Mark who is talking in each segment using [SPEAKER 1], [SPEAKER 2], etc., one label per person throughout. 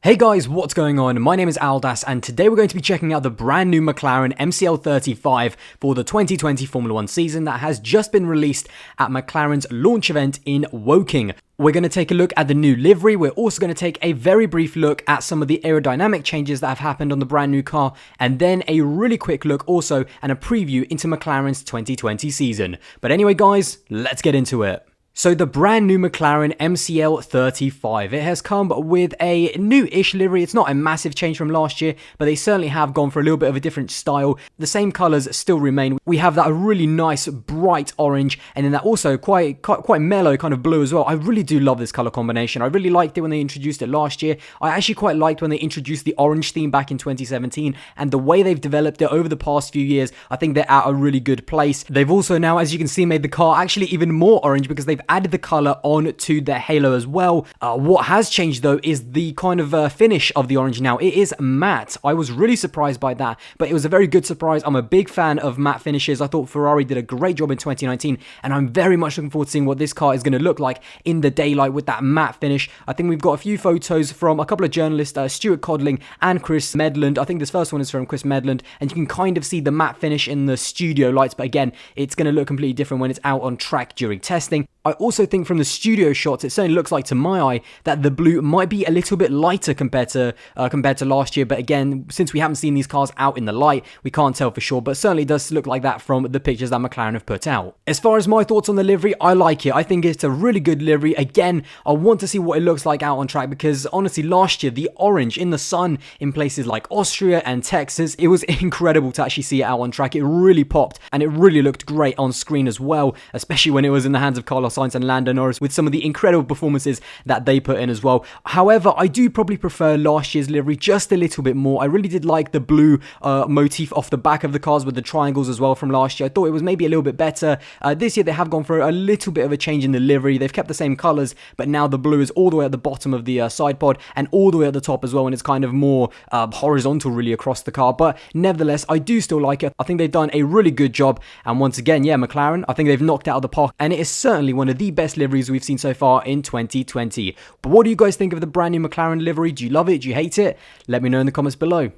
[SPEAKER 1] Hey guys, what's going on? My name is Aldas and today we're going to be checking out the brand new McLaren MCL35 for the 2020 Formula 1 season that has just been released at McLaren's launch event in Woking. We're going to take a look at the new livery. We're also going to take a very brief look at some of the aerodynamic changes that have happened on the brand new car, and then a really quick look also and a preview into McLaren's 2020 season. But anyway guys, let's get into it. So the brand new McLaren MCL35, it has come with a new-ish livery. It's not a massive change from last year, but they certainly have gone for a little bit of a different style. The same colours still remain. We have that really nice bright orange, and then that also quite mellow kind of blue as well. I really do love this colour combination. I really liked it when they introduced it last year. I actually quite liked when they introduced the orange theme back in 2017, and the way they've developed it over the past few years, I think they're at a really good place. They've also now, as you can see, made the car actually even more orange because they've added the color on to their halo as well. What has changed though is the kind of finish of the orange now. It is matte. I was really surprised by that, but it was a very good surprise. I'm a big fan of matte finishes. I thought Ferrari did a great job in 2019, and I'm very much looking forward to seeing what this car is going to look like in the daylight with that matte finish. I think we've got a few photos from a couple of journalists, Stuart Codling and Chris Medland. I think this first one is from Chris Medland, and you can kind of see the matte finish in the studio lights, but again, it's going to look completely different when it's out on track during testing. I also think from the studio shots, it certainly looks like to my eye that the blue might be a little bit lighter compared to last year. But again, since we haven't seen these cars out in the light, we can't tell for sure. But certainly does look like that from the pictures that McLaren have put out. As far as my thoughts on the livery, I like it. I think it's a really good livery. Again, I want to see what it looks like out on track because honestly, last year, the orange in the sun in places like Austria and Texas, it was incredible to actually see it out on track. It really popped and it really looked great on screen as well, especially when it was in the hands of Carlos Sainz and Lando Norris with some of the incredible performances that they put in as well. However, I do probably prefer last year's livery just a little bit more. I really did like the blue motif off the back of the cars with the triangles as well from last year. I thought it was maybe a little bit better. This year they have gone for a little bit of a change in the livery. They've kept the same colours, but now the blue is all the way at the bottom of the side pod and all the way at the top as well, and it's kind of more horizontal really across the car. But nevertheless, I do still like it. I think they've done a really good job, and once again, yeah, McLaren, I think they've knocked it out of the park, and it is certainly one of the best liveries we've seen so far in 2020. But what do you guys think of the brand new McLaren livery? Do you love it? Do you hate it? Let me know in the comments below.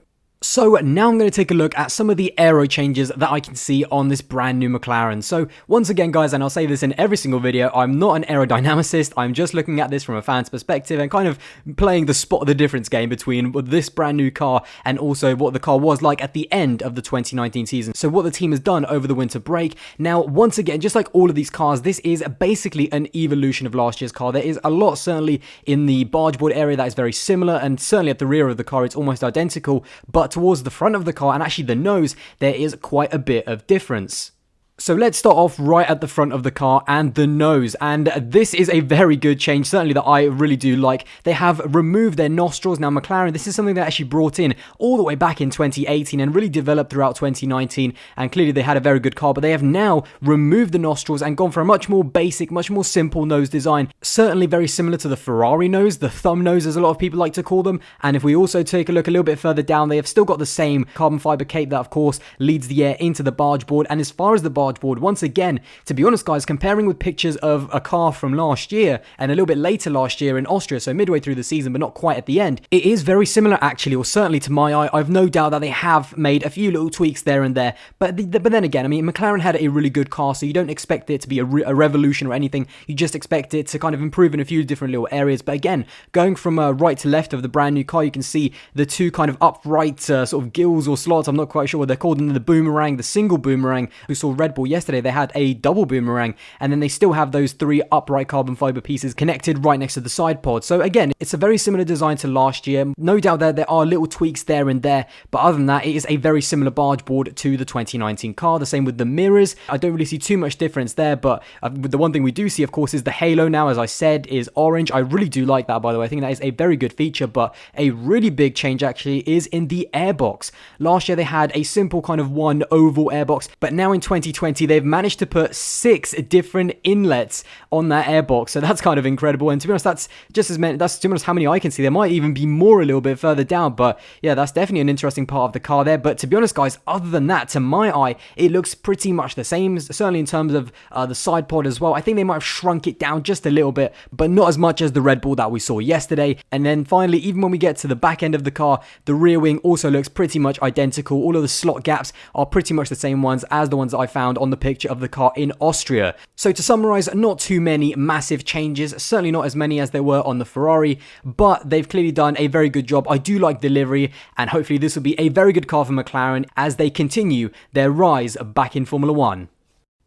[SPEAKER 1] So now I'm going to take a look at some of the aero changes that I can see on this brand new McLaren. So once again guys, and I'll say this in every single video, I'm not an aerodynamicist. I'm just looking at this from a fan's perspective and kind of playing the spot the difference game between this brand new car and also what the car was like at the end of the 2019 season. So what the team has done over the winter break. Now once again, just like all of these cars, this is basically an evolution of last year's car. There is a lot certainly in the barge board area that is very similar, and certainly at the rear of the car it's almost identical, but towards the front of the car and actually the nose, there is quite a bit of difference. So let's start off right at the front of the car and the nose, and this is a very good change, certainly that I really do like. They have removed their nostrils. Now McLaren, this is something they actually brought in all the way back in 2018 and really developed throughout 2019, and clearly they had a very good car, but they have now removed the nostrils and gone for a much more basic, much more simple nose design, certainly very similar to the Ferrari nose, the thumb nose as a lot of people like to call them. And if we also take a look a little bit further down, they have still got the same carbon fiber cape that of course leads the air into the barge board. And as far as the barge board, once again, to be honest guys, comparing with pictures of a car from last year and a little bit later last year in Austria, so midway through the season but not quite at the end, it is very similar actually, or certainly to my eye. I've no doubt that they have made a few little tweaks there and there, but then again, I mean, McLaren had a really good car, so you don't expect it to be a revolution or anything. You just expect it to kind of improve in a few different little areas. But again, going from right to left of the brand new car, you can see the two kind of upright sort of gills or slots, I'm not quite sure what they're called, and the boomerang, the single boomerang. We saw Red Bull yesterday, they had a double boomerang, and then they still have those three upright carbon fiber pieces connected right next to the side pod. So again, it's a very similar design to last year. No doubt that there are little tweaks there and there, but other than that, it is a very similar barge board to the 2019 car. The same with the mirrors. I don't really see too much difference there, but the one thing we do see, of course, is the halo now, as I said, is orange. I really do like that, by the way. I think that is a very good feature, but a really big change actually is in the airbox. Last year, they had a simple kind of one oval airbox, but now in 2020, 2020, they've managed to put 6 different inlets on that airbox. So that's kind of incredible. And to be honest, that's just as many, that's to be honest how many I can see. There might even be more a little bit further down. But yeah, that's definitely an interesting part of the car there. But to be honest, guys, other than that, to my eye, it looks pretty much the same. Certainly in terms of the side pod as well. I think they might have shrunk it down just a little bit, but not as much as the Red Bull that we saw yesterday. And then finally, even when we get to the back end of the car, the rear wing also looks pretty much identical. All of the slot gaps are pretty much the same ones as the ones that I found on the picture of the car in Austria. So to summarize, not too many massive changes, certainly not as many as there were on the Ferrari, but they've clearly done a very good job. I do like the livery, and hopefully this will be a very good car for McLaren as they continue their rise back in Formula 1.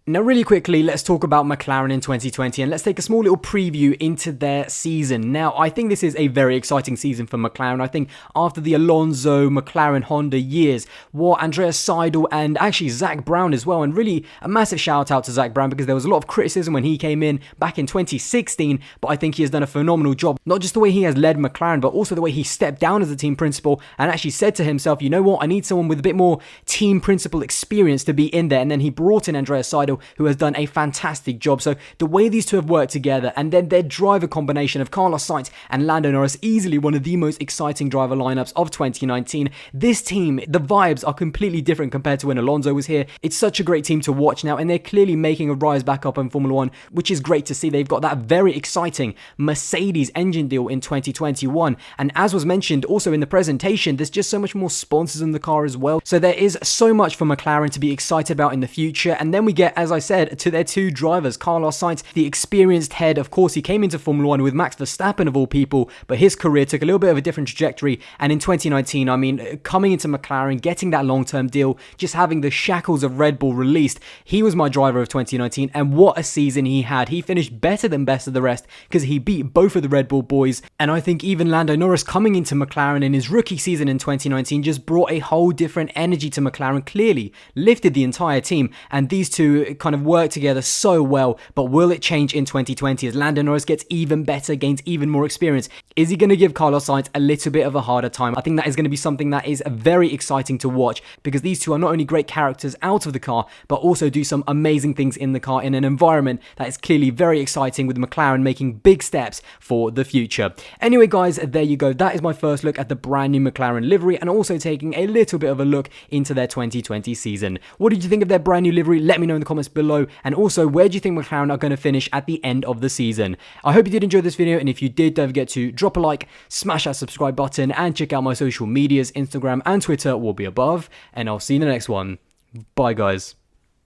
[SPEAKER 1] Now, really quickly, let's talk about McLaren in 2020 and let's take a small little preview into their season. Now, I think this is a very exciting season for McLaren. I think after the Alonso, McLaren, Honda years, what Andreas Seidel and actually Zach Brown as well, and really a massive shout out to Zach Brown because there was a lot of criticism when he came in back in 2016, but I think he has done a phenomenal job. Not just the way he has led McLaren, but also the way he stepped down as a team principal and actually said to himself, you know what, I need someone with a bit more team principal experience to be in there. And then he brought in Andreas Seidel, who has done a fantastic job. So the way these two have worked together, and then their driver combination of Carlos Sainz and Lando Norris, easily one of the most exciting driver lineups of 2019. This team, the vibes are completely different compared to when Alonso was here. It's such a great team to watch now, and they're clearly making a rise back up in Formula 1, which is great to see. They've got that very exciting Mercedes engine deal in 2021. And as was mentioned also in the presentation, there's just so much more sponsors in the car as well. So there is so much for McLaren to be excited about in the future. And then we get, as I said, to their two drivers, Carlos Sainz, the experienced head. Of course, he came into Formula 1 with Max Verstappen of all people, but his career took a little bit of a different trajectory. And in 2019, I mean, coming into McLaren, getting that long-term deal, just having the shackles of Red Bull released, he was my driver of 2019, and what a season he had. He finished better than best of the rest because he beat both of the Red Bull boys. And I think even Lando Norris coming into McLaren in his rookie season in 2019 just brought a whole different energy to McLaren, clearly lifted the entire team, and these two kind of work together so well. But will it change in 2020 as Lando Norris gets even better, gains even more experience? Is he going to give Carlos Sainz a little bit of a harder time? I think that is going to be something that is very exciting to watch because these two are not only great characters out of the car, but also do some amazing things in the car in an environment that is clearly very exciting, with McLaren making big steps for the future. Anyway, guys, there you go. That is my first look at the brand new McLaren livery, and also taking a little bit of a look into their 2020 season. What did you think of their brand new livery? Let me know in the comments below. And also, where do you think McLaren are going to finish at the end of the season? I hope you did enjoy this video, and if you did, don't forget to drop a like, smash that subscribe button, and check out my social medias. Instagram and Twitter will be above, and I'll see you in the next one. Bye, guys.